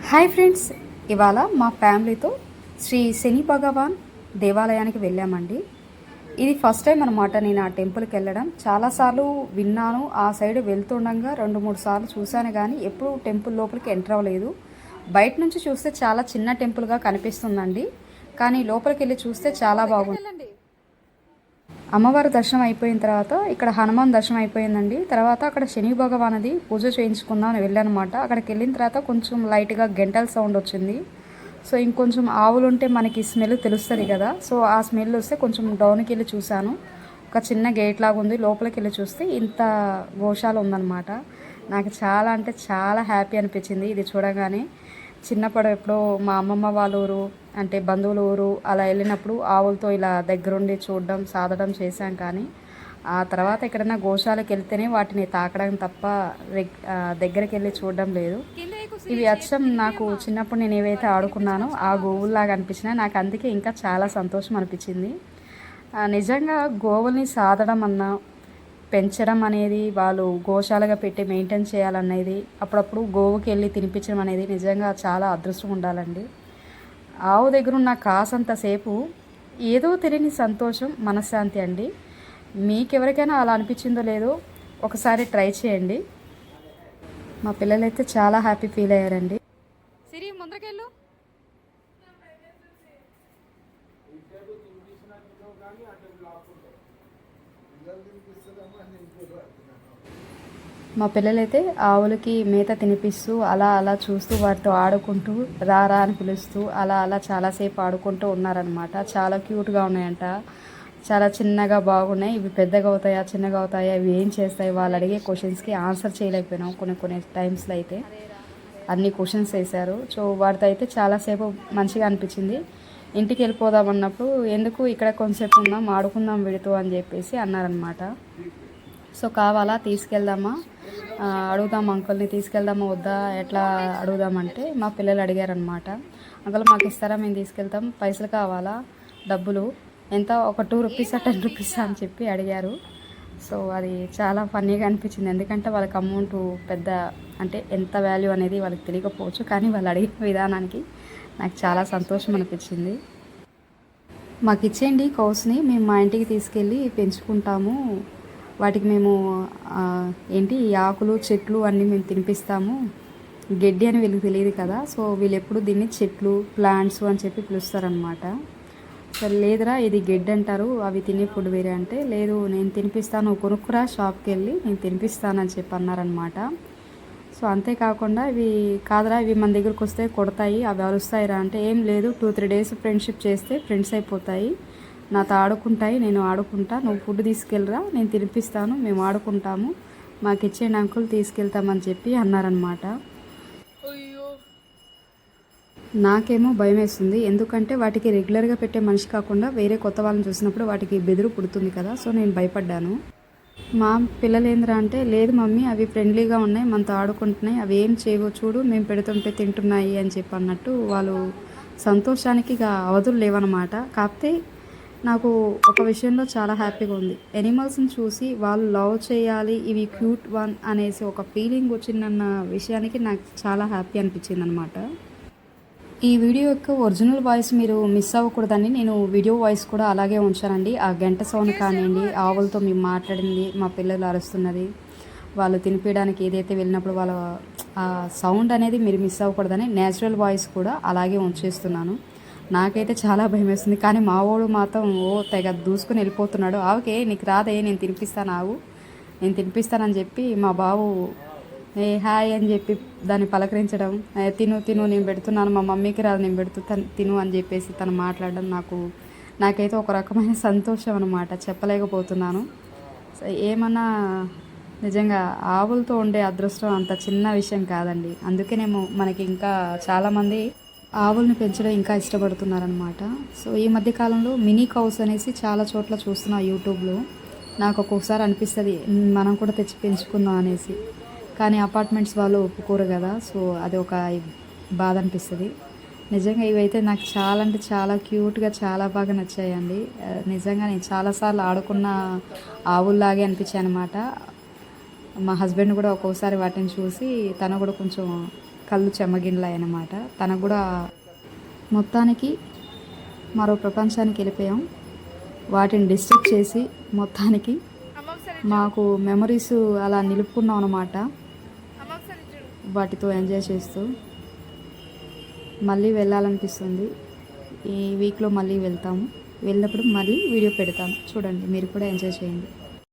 Hi friends, ఇవాళ మా ఫ్యామిలీతో శ్రీ శని భగవాన్ దేవాలయానికి వెళ్ళామండి. ఇది ఫస్ట్ టైం అనమాట నేను ఆ టెంపుల్కి వెళ్ళడం. చాలాసార్లు విన్నాను, ఆ సైడ్ వెళ్తుండగా 2-3 సార్లు చూశాను, కానీ ఎప్పుడూ టెంపుల్ లోపలికి ఎంటర్ అవ్వలేదు. బయట నుంచి చూస్తే చాలా చిన్న టెంపుల్గా కనిపిస్తుందండి, కానీ లోపలికి వెళ్ళి చూస్తే చాలా బాగుంది. అమ్మవారి దర్శనం అయిపోయిన తర్వాత ఇక్కడ హనుమాన్ దర్శనం అయిపోయిందండి. తర్వాత అక్కడ శని భగవానది పూజ చేయించుకుందాం అని వెళ్ళానమాట. అక్కడికి వెళ్ళిన తర్వాత కొంచెం లైట్గా గంటల సౌండ్ వచ్చింది. సో ఇంకొంచెం ఆవులు ఉంటే మనకి స్మెల్ తెలుస్తుంది కదా, సో ఆ స్మెల్ వస్తే కొంచెం డౌన్కి వెళ్ళి చూశాను. ఒక చిన్న గేట్ లాగా ఉంది, లోపలికి వెళ్ళి చూస్తే ఇంత గోశాల ఉందన్నమాట. నాకు చాలా అంటే చాలా హ్యాపీ అనిపించింది ఇది చూడగానే. చిన్నప్పుడు ఎప్పుడో మా అమ్మమ్మ వాళ్ళ ఊరు అంటే బంధువుల ఊరు అలా వెళ్ళినప్పుడు ఆవులతో ఇలా దగ్గరుండి చూడడం సాధడం చేశాం, కానీ ఆ తర్వాత ఎక్కడైనా గోశాలకు వెళ్తేనే వాటిని తాకడం తప్ప దగ్గరికి వెళ్ళి చూడడం లేదు. ఇవి అచ్చం నాకు చిన్నప్పుడు నేను ఏవైతే ఆడుకున్నానో ఆ గోవుల్లాగా అనిపించినాయి నాకు, అందుకే ఇంకా చాలా సంతోషం అనిపించింది. నిజంగా గోవుల్ని సాధడం అన్నా పెంచడం అనేది, వాళ్ళు గోశాలగా పెట్టి మెయింటైన్ చేయాలనేది, అప్పుడప్పుడు గోవుకి వెళ్ళి తినిపించడం అనేది నిజంగా చాలా అదృష్టం ఉండాలండి. ఆవు దగ్గర ఉన్న కాసంతసేపు ఏదో తెలియని సంతోషం, మనశ్శాంతి అండి. మీకెవరికైనా అలా అనిపించిందో లేదో ఒకసారి ట్రై చేయండి. మా పిల్లలైతే చాలా హ్యాపీ ఫీల్ అయ్యారండి. సిరి ముందరకెళ్ళు. మా పిల్లలైతే ఆవులకి మేత తినిపిస్తూ అలా అలా చూస్తూ వాటితో ఆడుకుంటూ రారా అని పిలుస్తూ అలా అలా చాలాసేపు ఆడుకుంటూ ఉన్నారనమాట. చాలా క్యూట్గా ఉన్నాయంట, చాలా చిన్నగా బాగున్నాయి. ఇవి పెద్దగా అవుతాయా చిన్నగా అవుతాయా, ఇవి ఏం చేస్తాయి, వాళ్ళు అడిగే క్వశ్చన్స్కి ఆన్సర్ చేయలేకపోయినాం. కొన్ని టైమ్స్లో అయితే అన్ని క్వశ్చన్స్ వేశారు. సో వాటితో అయితే చాలాసేపు మంచిగా అనిపించింది. ఇంటికి వెళ్ళిపోదాం అన్నప్పుడు ఎందుకు ఇక్కడ కొంచెంసేపు ఉందాం ఆడుకుందాం వీడితో అని చెప్పేసి అన్నారనమాట. సో కావాలా తీసుకెళ్దామా, అడుగుదాం అంకుల్ని తీసుకెళ్దామా వద్దా ఎట్లా అడుగుదామంటే మా పిల్లలు అడిగారనమాట. అంకుల్ మాకు ఇస్తారా, మేము తీసుకెళ్తాం, పైసలు కావాలా, డబ్బులు ఎంత, ఒక 2 రూపీసా 10 రూపీసా అని చెప్పి అడిగారు. సో అది చాలా ఫన్నీగా అనిపించింది, ఎందుకంటే వాళ్ళకి అమౌంట్ పెద్ద అంటే ఎంత వాల్యూ అనేది వాళ్ళకి తెలియకపోవచ్చు, కానీ వాళ్ళు అడిగిన విధానానికి నాకు చాలా సంతోషం అనిపించింది. మాకు ఇచ్చేయండి కౌస్ని, మేము మా ఇంటికి తీసుకెళ్ళి పెంచుకుంటాము, వాటికి మేము ఏంటి ఆకులు చెట్లు అన్నీ మేము తినిపిస్తాము, గడ్డి అని వీళ్ళకి తెలియదు కదా, సో వీళ్ళు ఎప్పుడు దీన్ని చెట్లు ప్లాంట్స్ అని చెప్పి పిలుస్తారనమాట. సరే లేదురా ఇది గడ్డి అంటారు, అవి తినే ఫుడ్ వేరే అంటే, లేదు నేను తినిపిస్తాను, కొనుక్కురా షాప్కి వెళ్ళి నేను తినిపిస్తానని చెప్పి అన్నారనమాట. సో అంతేకాకుండా ఇవి కాదురా ఇవి మన దగ్గరకు వస్తే కొడతాయి, అవి అరుస్తాయిరా అంటే, ఏం లేదు 2-3 డేస్ ఫ్రెండ్షిప్ చేస్తే ఫ్రెండ్స్ అయిపోతాయి, నాతో ఆడుకుంటాయి, నేను ఆడుకుంటా, నువ్వు ఫుడ్ తీసుకెళ్ళరా నేను తినిపిస్తాను, మేము ఆడుకుంటాము, మాకు ఇచ్చేయండి అంకుల్ తీసుకెళ్తామని చెప్పి అన్నారనమాట. నాకేమో భయం వేస్తుంది, ఎందుకంటే వాటికి రెగ్యులర్గా పెట్టే మనిషి కాకుండా వేరే కొత్త వాళ్ళని చూసినప్పుడు వాటికి బెదురు పుడుతుంది కదా, సో నేను భయపడ్డాను. మా పిల్లలు ఏంద్రా అంటే, లేదు మమ్మీ అవి ఫ్రెండ్లీగా ఉన్నాయి, మనతో ఆడుకుంటున్నాయి, అవి ఏం చేయవో చూడు, మేము పెడుతుంటే తింటున్నాయి అని చెప్పి అన్నట్టు వాళ్ళు సంతోషానికి ఇక అవధులు లేవన్నమాట. కాకపోతే నాకు ఒక విషయంలో చాలా హ్యాపీగా ఉంది, ఎనిమల్స్ని చూసి వాళ్ళు లవ్ చేయాలి, ఇవి క్యూట్ వన్ అనేసి ఒక ఫీలింగ్ వచ్చిందన్న విషయానికి నాకు చాలా హ్యాపీ అనిపించింది అనమాట. ఈ వీడియో యొక్క ఒరిజినల్ వాయిస్ మీరు మిస్ అవ్వకూడదని నేను వీడియో వాయిస్ కూడా అలాగే ఉంచానండి. ఆ గంట సౌండ్ కానివ్వండి, ఆవులతో మేము మాట్లాడింది, మా పిల్లలు అరుస్తున్నది, వాళ్ళు తినిపించడానికి ఏదైతే వెళ్ళినప్పుడు వాళ్ళ ఆ సౌండ్ అనేది మీరు మిస్ అవ్వకూడదని నేచురల్ వాయిస్ కూడా అలాగే ఉంచేస్తున్నాను. నాకైతే చాలా భయం వేస్తుంది, కానీ మా వాడు మాత్రం తెగ దూసుకుని వెళ్ళిపోతున్నాడు. ఆవుకే నీకు రాదే, నేను తినిపిస్తాను ఆవు, నేను తినిపిస్తానని చెప్పి మా బాబు హాయ్ అని చెప్పి దాన్ని పలకరించడం, తిను నేను పెడుతున్నాను, మా మమ్మీకి రాదు నేను తిను అని చెప్పేసి తను మాట్లాడడం నాకైతే ఒక రకమైన సంతోషం అనమాట, చెప్పలేకపోతున్నాను. ఏమన్నా నిజంగా ఆవులతో ఉండే అదృష్టం అంత చిన్న విషయం కాదండి. అందుకేనేమో మనకి ఇంకా చాలామంది ఆవుల్ని పెంచడం ఇంకా ఇష్టపడుతున్నారనమాట. సో ఈ మధ్యకాలంలో మినీ కౌస్ అనేసి చాలా చోట్ల చూస్తున్నా యూట్యూబ్లో. నాకు ఒక్కొక్కసారి అనిపిస్తుంది మనం కూడా తెచ్చి పెంచుకుందాం అనేసి, కానీ అపార్ట్మెంట్స్ వాళ్ళు ఒప్పుకోరు కదా, సో అది ఒక బాధ అనిపిస్తుంది. నిజంగా ఇవైతే నాకు చాలా అంటే చాలా క్యూట్గా చాలా బాగా నచ్చాయండి. నిజంగా నేను చాలాసార్లు ఆడుకున్న ఆవుల్లాగే అనిపించాయి అనమాట. మా హస్బెండ్ కూడా ఒక్కోసారి వాటిని చూసి తను కూడా కొంచెం కళ్ళు చెమ్మగిన్లాయి అన్నమాట. తనకు కూడా మొత్తానికి మరో ప్రపంచానికి వెళ్ళిపోయాం. వాటిని డిస్టర్బ్ చేసి మొత్తానికి మాకు మెమరీస్ అలా నిలుపుకున్నాం అన్నమాట. వాటితో ఎంజాయ్ చేస్తూ మళ్ళీ వెళ్ళాలనిపిస్తుంది. ఈ వీక్లో మళ్ళీ వెళ్తాము. వెళ్ళినప్పుడు మళ్ళీ వీడియో పెడతాను, చూడండి, మీరు కూడా ఎంజాయ్ చేయండి.